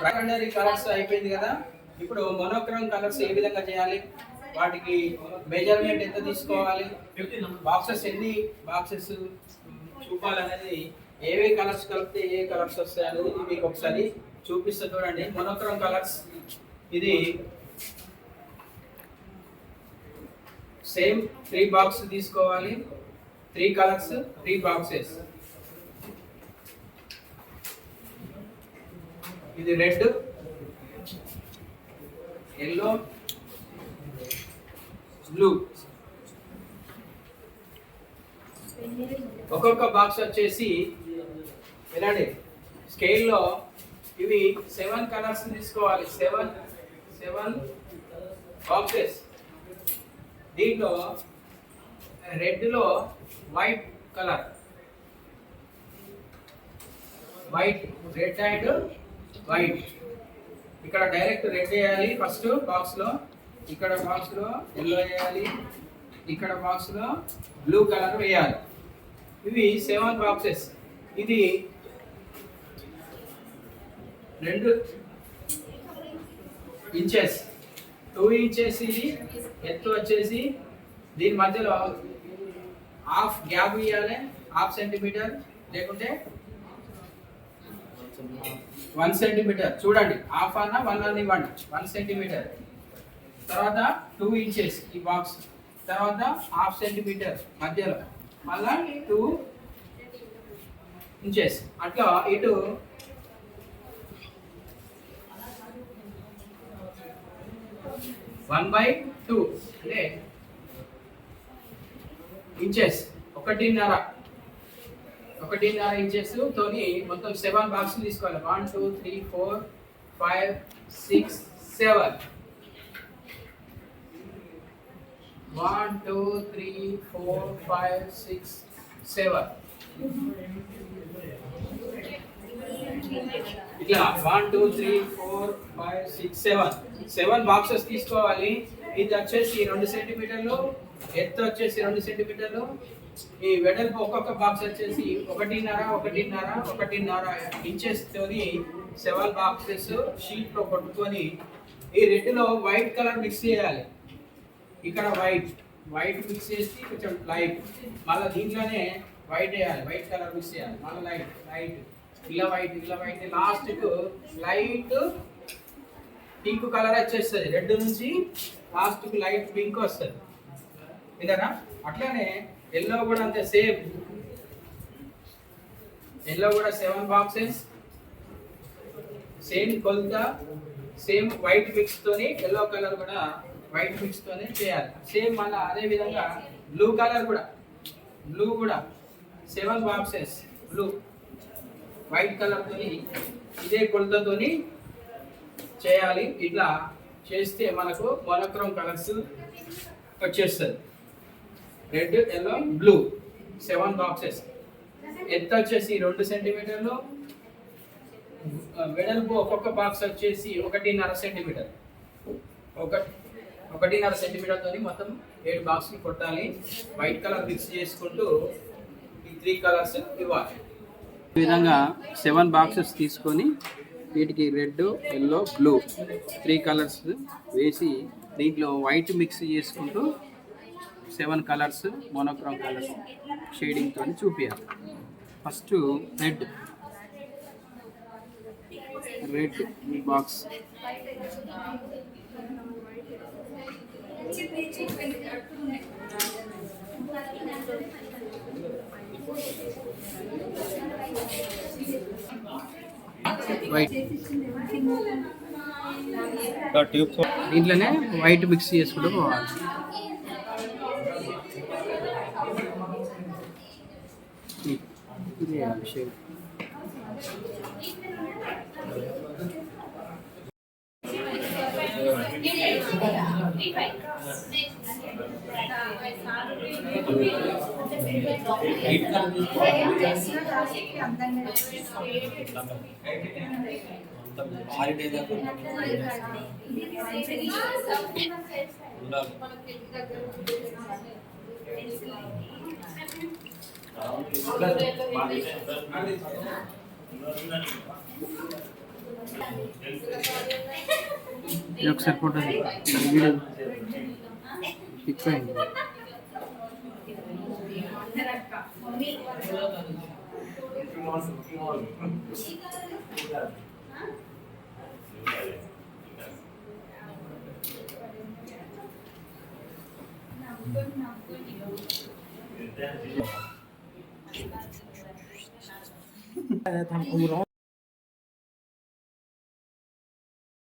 Primary colours అయిపోయింది కదా. ఇప్పుడు మోనోక్రోమ్ కలర్స్ ఏ విధంగా చేయాలి, వాటికి మెజర్మెంట్ ఎంత తీసుకోవాలి, బాక్సెస్ ఎన్ని బాక్సెస్ చూపాలనేది, ఏవే కలర్స్ కలిపితే ఏ కలర్స్ వస్తాయి అనేది మీకు ఒకసారి చూపిస్తా చూడండి. మోనోక్రోమ్ కలర్స్ ఇది సేమ్ 3 బాక్స్ తీసుకోవాలి, 3 కలర్స్ 3 బాక్సెస్. ఇది రెడ్, ఎల్లో, బ్లూ. ఒక్కొక్క బాక్స్ వచ్చేసి వినండి, స్కేల్లో ఇవి 7 కలర్స్ తీసుకోవాలి. 7 బాక్సెస్. దీంట్లో రెడ్లో white colour, white, red and white. ఇక్కడ డైరెక్ట్ రెడ్ వేయాలి ఫస్ట్ బాక్స్లో, ఇక్కడ బాక్స్లో ఎల్లో వేయాలి, ఇక్కడ బాక్స్లో బ్లూ కలర్ వేయాలి. ఇవి 7 బాక్సెస్. ఇది 2 ఇంచెస్, 2 ఇంచెస్. ఇది ఎత్తు వచ్చేసి దీని మధ్యలో హాఫ్ గ్యాప్ ఇవ్వాలి, 1/2 సెంటీమీటర్ లేకుంటే 1 సెంటీమీటర్. చూడండి, 1/2 అన్న 1 అని ఇవ్వండి. 1 సెంటీమీటర్. తర్వాత 2 ఇంచెస్ ఈ బాక్స్, తర్వాత 1/2 సెంటీమీటర్ మధ్యలో, మళ్ళా 2 ఇంచెస్. అట్లా ఇటు 1/2 అంటే ఇంచెస్, 1.5 ఇంచెస్ తోని మొత్తం 7 బాక్స్ తీసుకోవాలి. 1 2 3 4 5 6 7. 1 2 3 4 5 6 7. ఇట్లా 1 2 3 4 5 6 7 బాక్సెస్ తీసుకోవాలి. ఇది వచ్చేసి 2 సెంటీమీటర్లు, ఎత్తు వచ్చేసి 2 సెంటీమీటర్లు. ఈ వెడల్పు ఒక్కొక్క బాక్స్ వచ్చేసి 1.5 ఇంచెస్ తోని 7 బాక్సెస్ షీట్ లో కొట్టుకొని ఈ రెడ్లో వైట్ కలర్ మిక్స్ చేయాలి. ఇక్కడ వైట్ మిక్స్ చేసి కొంచెం లైట్, మళ్ళీ దీంట్లోనే వైట్ వేయాలి, వైట్ కలర్ మిక్స్ చేయాలి, మళ్ళీ లైట్ ఇలా వైట్ లాస్ట్ కు లైట్ పింక్ కలర్ వచ్చేస్తుంది. రెడ్ నుంచి లాస్ట్ కు లైట్ పింక్ వస్తుంది. ఇదేనా? అట్లానే ఎల్లో కూడా అంతే, సేమ్. ఎల్లో కూడా 7 బాక్సెస్, సేమ్ కొలత, సేమ్ వైట్ మిక్స్ తోని, ఎల్లో కలర్ కూడా వైట్ మిక్స్ తోనే చేయాలి. సేమ్ మళ్ళీ అదే విధంగా బ్లూ కలర్ కూడా, బ్లూ కూడా 7 బాక్సెస్ బ్లూ వైట్ కలర్ తోని ఇదే కొలతతోని చేయాలి. ఇట్లా చేస్తే మనకు మోనోక్రోమ్ కలర్స్ వచ్చేస్తుంది. Red, yellow, blue 7 boxes. ఎత్తు వచ్చేసి 2 సెంటీమీటర్లు, వెడల్పు ఒక్కొక్క బాక్స్ వచ్చేసి 1.5 సెంటీమీటర్. 1.5 సెంటీమీటర్ తోని మొత్తం 7 బాక్స్ కొట్టాలి. వైట్ కలర్ మిక్స్ చేసుకుంటూ ఈ 3 కలర్స్ ఇవ్వాలి. ఈ విధంగా 7 బాక్సెస్ తీసుకొని వీటికి రెడ్, ఎల్లో, బ్లూ 3 కలర్స్ వేసి దీంట్లో వైట్ మిక్స్ చేసుకుంటూ 7 కలర్స్ మోనోక్రోమ్ కలర్స్ షేడింగ్ తోని చూపించాలి. ఫస్ట్ రెడ్ బాక్స్, వైట్, దీంట్లోనే వైట్ మిక్స్ చేసుకుంటూ పోవాలి. ఇది షేడ్ ఒకసారి ఫోటో వీడియో ఎక్కువ